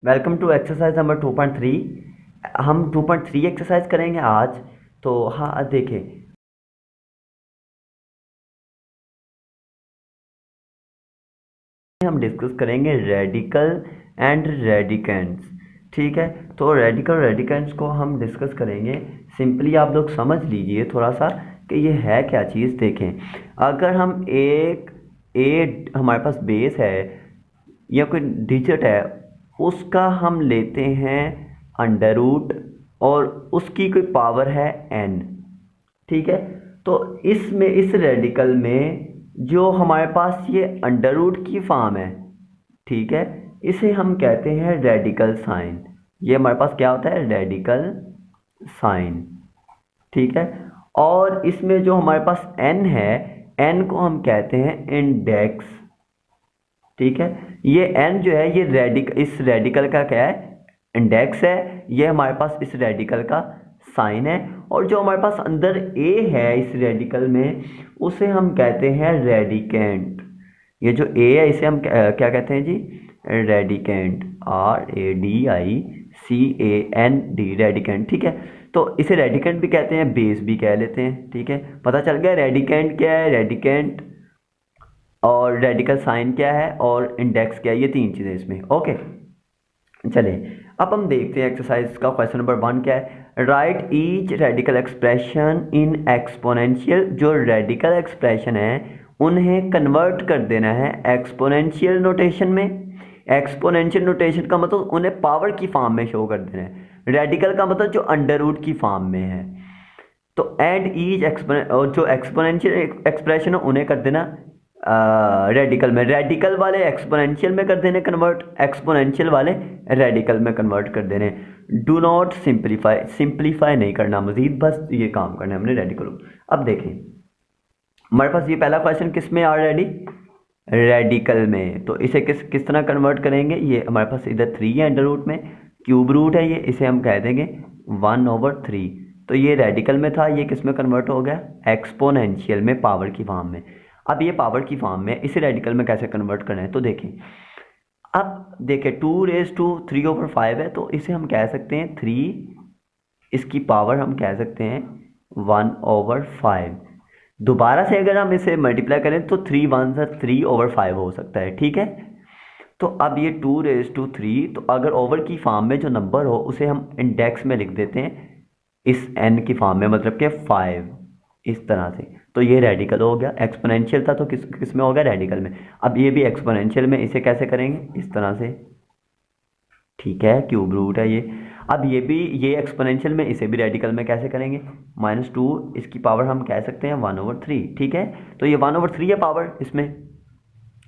Welcome to exercise number 2.3। हम 2.3 exercise करेंगे आज। तो हाँ देखें, हम डिस्कस करेंगे रेडिकल एंड रेडिकेंड्स। ठीक है, तो रेडिकल रेडिकेंड्स को हम डिस्कस करेंगे। सिंपली आप लोग समझ लीजिए थोड़ा सा कि ये है क्या चीज़। देखें, अगर हम एक हमारे पास बेस है या कोई डिजिट है, उसका हम लेते हैं अंडर रूट और उसकी कोई पावर है n। ठीक है, तो इसमें इस रेडिकल में जो हमारे पास ये अंडर रूट की फॉर्म है, ठीक है, इसे हम कहते हैं रेडिकल साइन। ये हमारे पास क्या होता है? Radical sign. ठीक है, और इसमें जो हमारे पास n है, n को हम कहते हैं इंडेक्स। ठीक है, ये n जो है ये इस रेडिकल का क्या है? इंडेक्स है। ये हमारे पास इस रेडिकल का साइन है। और जो हमारे पास अंदर a है इस रेडिकल में, उसे हम कहते हैं रेडिकेंट। ये जो a है इसे हम क्या कहते हैं जी? रेडिकेंट। RADICAND, radicand. ठीक है, तो इसे रेडिकेंट भी कहते हैं, बेस भी कह लेते हैं। ठीक है, पता चल गया रेडिकेंट क्या है, रेडिकेंट और रेडिकल साइन क्या है और इंडेक्स क्या है, ये तीन चीज़ें इसमें। ओके, चलिए अब हम देखते हैं एक्सरसाइज का क्वेश्चन नंबर 1 क्या है। Right each radical expression in exponential. जो रेडिकल एक्सप्रेशन है उन्हें कन्वर्ट कर देना है एक्सपोनेंशियल नोटेशन में। एक्सपोनेंशियल नोटेशन का मतलब उन्हें पावर की फॉर्म में शो कर देना है। रेडिकल का मतलब जो अंडर रूट की फॉर्म में है। तो एंड ईच और जो एक्सपोनेंशियल एक्सप्रेशन है उन्हें कर देना रेडिकल में। रेडिकल वाले एक्सपोनेंशियल में कर देने कन्वर्ट, एक्सपोनेंशियल वाले रेडिकल में कन्वर्ट कर देने। डू नॉट सिंप्लीफाई, सिंप्लीफाई नहीं करना मजीद, बस ये काम करना है हमने रेडिकल। अब देखें हमारे पास ये पहला क्वेश्चन किस में? ऑलरेडी रेडिकल में। तो इसे किस किस तरह कन्वर्ट करेंगे? ये हमारे पास इधर 3 है अंडर रूट में, क्यूब रूट है ये, इसे हम कह देंगे 1/3। तो ये रेडिकल में था, ये किस में कन्वर्ट हो गया? एक्सपोनेंशियल में, पावर की फॉर्म में। अब ये पावर की फॉर्म में इसे रेडिकल में कैसे कन्वर्ट करना है? तो देखें, अब देखें 2⁵ है, तो इसे हम कह सकते हैं 3, इसकी पावर हम कह सकते हैं 1/5। दोबारा से अगर हम इसे मल्टीप्लाई करें तो 3 1 3/5 हो सकता है। ठीक है, तो अब ये 2⁵, तो अगर ओवर की फॉर्म में जो नंबर हो उसे हम इंडेक्स में लिख देते हैं इस n की फॉर्म में, मतलब कि 5, इस तरह से। तो ये रेडिकल हो गया। एक्सपोनेंशियल था तो किस किस में हो गया? रेडिकल में। अब ये भी एक्सपोनेंशियल में, इसे कैसे करेंगे? इस तरह से। ठीक है, क्यूब रूट है ये। अब ये भी, ये एक्सपोनेंशियल में, इसे भी रेडिकल में कैसे करेंगे? -2, इसकी पावर हम कह सकते हैं 1/3। ठीक है, तो ये 1/3 है पावर इसमें,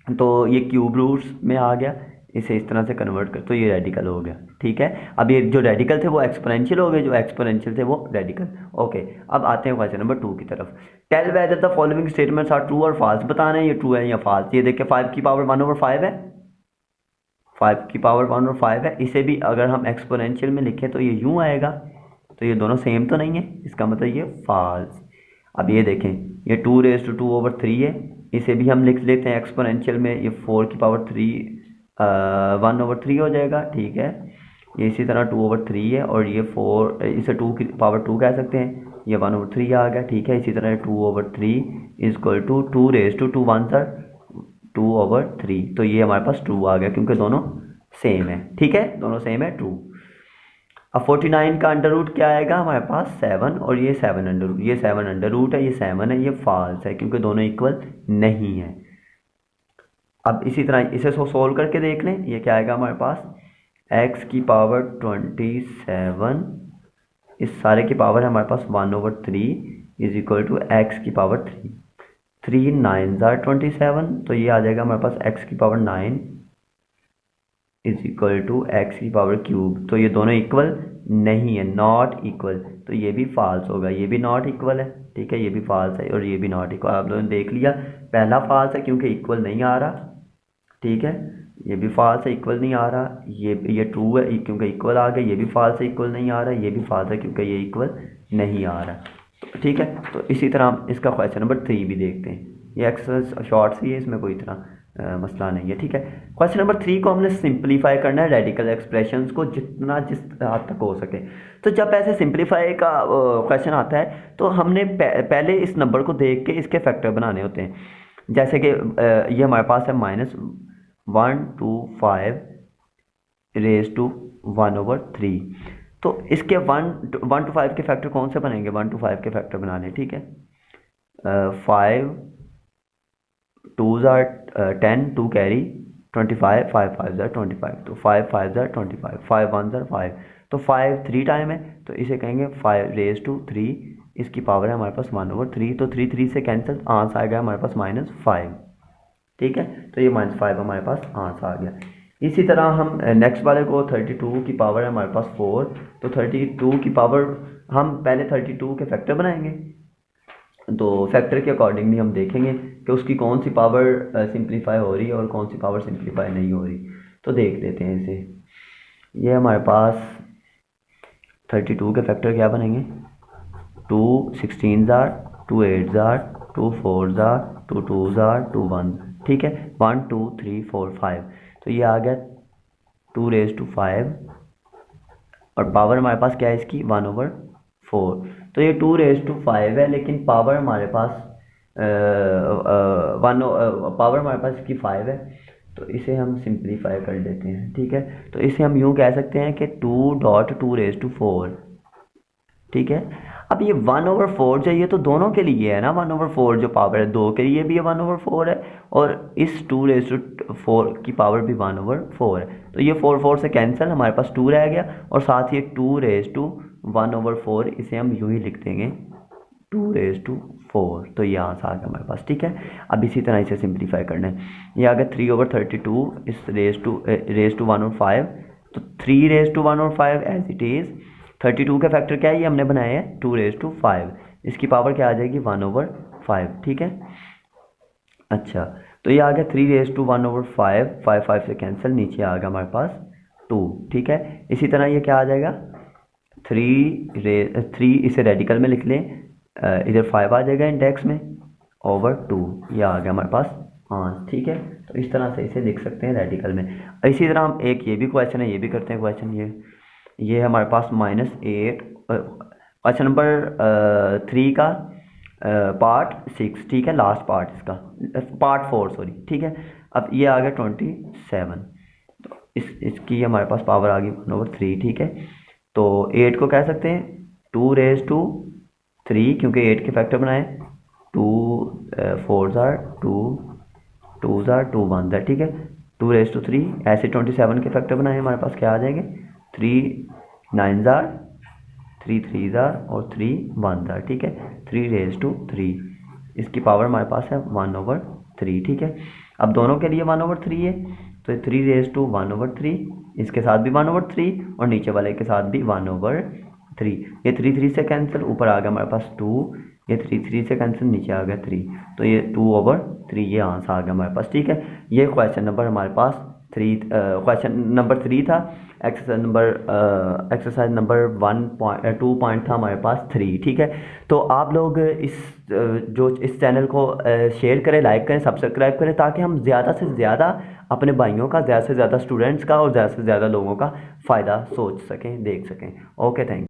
तो ये क्यूब रूट्स में आ गया। इसे इस तरह से कन्वर्ट कर, तो ये रेडिकल हो गया। ठीक है, अब ये जो रेडिकल थे वो एक्सपोनेंशियल हो गए, जो एक्सपोनेंशियल थे वो रेडिकल। ओके, अब आते हैं क्वेश्चन नंबर 2 की तरफ। Tell whether the following statements are true और फॉल्स। बताना है ये ट्रू है या फॉल्स। ये देखिए 5 की पावर 1/5 है, 5 की पावर 1/5 है। इसे भी अगर हम एक्सपोनेंशियल में लिखें तो ये यूँ आएगा। तो ये दोनों सेम तो नहीं है, इसका मतलब ये फॉल्स। अब ये देखें, ये 2⁵2/3 है, इसे भी हम लिख लेते हैं एक्सपोनेंशियल में, ये 4 की पावर 1/3 हो जाएगा। ठीक है, ये इसी तरह 2/3 है, और ये 4, इसे 2 की पावर 2 कह सकते हैं, ये 1/3 आ गया। ठीक है, इसी तरह 2/3 इजक्वल टू 2⁵2 1 2/3। तो ये हमारे पास ट्रू आ गया क्योंकि दोनों सेम है। ठीक है, दोनों सेम है, ट्रू। अब 49 का अंडर रूट क्या आएगा हमारे पास? 7, और ये 7 अंडर रूट, ये 7 अंडर रूट है, ये 7 है, ये फॉल्स है क्योंकि दोनों इक्वल नहीं है। अब इसी तरह इसे सोल्व करके देख लें, ये क्या आएगा हमारे पास? x की पावर 27, इस सारे की पावर है हमारे पास 1/3 इज इक्वल टू एक्स की पावर 3। 3 9 27, तो ये आ जाएगा हमारे पास x की power 9 is equal to x की पावर क्यूब। तो ये दोनों इक्वल नहीं है, नॉट इक्वल, तो ये भी फॉल्स होगा। ये भी नॉट इक्वल है। ठीक है, ये भी फॉल्स है और ये भी नॉट इक्वल। आप लोगों ने देख लिया, पहला फॉल्स है क्योंकि इक्वल नहीं आ रहा। ठीक है, ये भी फॉल्स है, इक्वल नहीं आ रहा। ये ट्रू है क्योंकि इक्वल आ गया। ये भी फॉल्स है, इक्वल नहीं आ रहा। ये भी फॉल्स है क्योंकि ये इक्वल नहीं आ रहा। ठीक है, तो इसी तरह हम इसका क्वेश्चन नंबर 3 भी देखते हैं। ये एक्सरसाइज शॉर्ट सी है, इसमें कोई इतना मसला नहीं है, ठीक है। क्वेश्चन नंबर 3 को हमने सिंप्लीफाई करना है रेडिकल एक्सप्रेशंस को जितना जिस हद तक हो सके। तो जब ऐसे सिंप्लीफाई का क्वेश्चन आता है तो हमने पहले इस नंबर को देख के इसके फैक्टर बनाने होते हैं। जैसे कि ये हमारे पास है -125 रेज टू 1/3। तो इसके 1 to 5 के फैक्टर कौन से बनेंगे? 1 to 5 के फैक्टर बनाने, ठीक है। 5 2s are 10, 2 carry 25, 5 5s are 25, तो 5 5s are 25, 5 1s are 5, तो 5 3 टाइम है तो इसे कहेंगे 5 रेज टू 3, इसकी पावर है हमारे पास 1/3, तो 3 3 से कैंसिल, आंसर आ गया हमारे पास -5, ठीक है। तो ये -5 हमारे पास आंसर आ गया। इसी तरह हम नेक्स्ट वाले को 32 की पावर है हमारे पास 4, तो 32 की पावर हम पहले 32 के फैक्टर बनाएंगे, तो फैक्टर के अकॉर्डिंगली हम देखेंगे कि उसकी कौन सी पावर सिंप्लीफाई हो रही है और कौन सी पावर सिंप्लीफाई नहीं हो रही। तो देख लेते हैं इसे। ये हमारे पास 32 के फैक्टर क्या बनेंगे? 2 16s are 2 8s are 2 4s are 2 2s are 2 1, ठीक है। 1 2 3 4 5, तो ये आ गया 2 रेज टू 5 और पावर हमारे पास क्या है इसकी? 1/4। तो ये 2 रेज टू 5 है, लेकिन पावर हमारे पास पावर हमारे पास इसकी 5 है, तो इसे हम सिंप्लीफाई कर देते हैं, ठीक है। तो इसे हम यूँ कह सकते हैं कि 2.2 रेज टू 4, ठीक है। अब ये 1/4 चाहिए तो दोनों के लिए है ना, 1/4 जो पावर है 2 के लिए भी है 1/4 है, और इस 2 रेज टू 4 की पावर भी 1/4 है। तो ये 4 4 से कैंसिल, हमारे पास 2 रह गया, और साथ ही 2 रेज टू 1/4, इसे हम यूँ ही लिख देंगे 2 रेज टू 4, तो ये आंसर आ गया हमारे पास, ठीक है। अब इसी तरह इसे सिंप्लीफाई करना है। ये आ गया 3/32 इस रेज टू 1/5, तो 3 raise to 1/5 as it is. 32 का फैक्टर क्या है? ये हमने बनाया है 2 रेज टू 5, इसकी पावर क्या आ जाएगी? 1/5, ठीक है। अच्छा, तो ये आ गया 3 रेज टू 1/5, 5 5 से कैंसिल, नीचे आ गया हमारे पास 2, ठीक है। इसी तरह ये क्या आ जाएगा? 3 इसे रेडिकल में लिख लें, इधर 5 आ जाएगा इंडेक्स में ओवर 2, ये आ गया हमारे पास आंसर, ठीक है। तो इस तरह से इसे लिख सकते हैं रेडिकल में। इसी तरह हम एक ये भी क्वेश्चन है, ये भी करते हैं क्वेश्चन। ये हमारे पास -8, क्वेश्चन नंबर 3 का पार्ट 6, ठीक है, लास्ट पार्ट इसका, पार्ट 4 सॉरी, ठीक है। अब ये आ गया 27, तो इसकी हमारे पास पावर आ गई 1/3, ठीक है। तो 8 को कह सकते हैं 2 रेज टू 3, क्योंकि 8 के फैक्टर बनाए, 2 4s are 2, 2s are 2 1s है, ठीक है। 2 रेज टू 3, ऐसे 27 के फैक्टर बनाए, हमारे पास क्या आ जाएंगे? 3 9s are 3 3s are और 3 1s are, ठीक है। 3 रेज टू 3, इसकी पावर हमारे पास है 1/3, ठीक है। अब दोनों के लिए 1/3 है, तो 3 रेज टू 1/3, इसके साथ भी 1/3 और नीचे वाले के साथ भी 1/3। ये 3 3 से कैंसिल, ऊपर आ गया हमारे पास 2, ये 3 3 से कैंसिल, नीचे आ गया 3, तो ये 2/3 ये आंसर आ गया हमारे पास, ठीक है। ये क्वेश्चन नंबर हमारे पास क्वेश्चन नंबर 3 था। एक्सरसाइज नंबर 2 पॉइंट था हमारे पास 3, ठीक है। तो आप लोग इस चैनल को शेयर करें, लाइक करें, सब्सक्राइब करें, ताकि हम ज़्यादा से ज़्यादा अपने भाइयों का, ज़्यादा से ज़्यादा स्टूडेंट्स का और ज़्यादा से ज़्यादा लोगों का फ़ायदा सोच सकें, देख सकें। Okay, thank you.